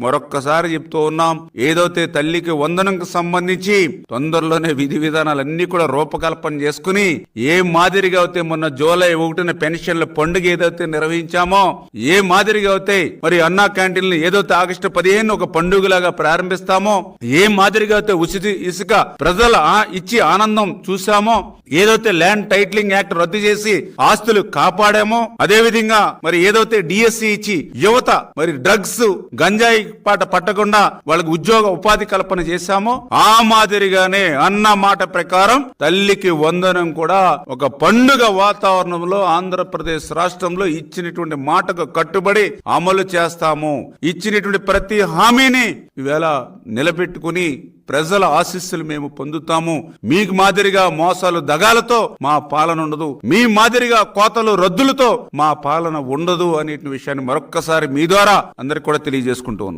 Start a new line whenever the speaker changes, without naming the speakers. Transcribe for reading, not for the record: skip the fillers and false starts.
మరొక్కసారి చెప్తూ ఉన్నాం, ఏదైతే తల్లికి వందనంకు సంబంధించి తొందరలోనే విధి విధానాలన్నీ కూడా రూపకల్పన చేసుకుని ఏ మాదిరిగా అయితే మొన్న జూలై 1న పెన్షన్ల పండుగ ఏదైతే నిర్వహించామో, ఏ మాదిరిగా అయితే మరి అన్నా క్యాంటీన్లు ఏదైతే ఆగస్టు 15 ఒక పండుగలాగా ప్రారంభిస్తామో, ఏ మాదిరిగా అయితే ఉచిత ఇసుక ప్రజల ఇచ్చి ఆనందం చూసామో, ఏదైతే ల్యాండ్ టైటిలింగ్ యాక్ట్ రద్దు చేసి ఆస్తులు కాపాడామో, అదే విధంగా మరి ఏదైతే డిఎస్సి ఇచ్చి యువత మరి డ్రగ్స్ గంజాయి పాట పట్టకుండా వాళ్ళకి ఉద్యోగ ఉపాధి కల్పన చేశామో, ఆ మాదిరిగానే అన్న మాట ప్రకారం తల్లికి వందనం కూడా ఒక పండుగ వాతావరణంలో ఆంధ్రప్రదేశ్ రాష్ట్రంలో ఇచ్చినటువంటి మాటకు కట్టుబడి అమలు చేస్తాము. ఇచ్చినటువంటి ప్రతి హామీని ఈవేళ నిలబెట్టుకుని ప్రజల ఆశీస్సులు మేము పొందుతాము. మీకు మాదిరిగా మోసాలు దగాలతో మా పాలన ఉండదు, మీ మాదిరిగా కోతలు రద్దులతో మా పాలన ఉండదు అనే విషయాన్ని మరొక్కసారి మీ ద్వారా అందరికి కూడా తెలియజేసుకుంటూ ఉన్నాం.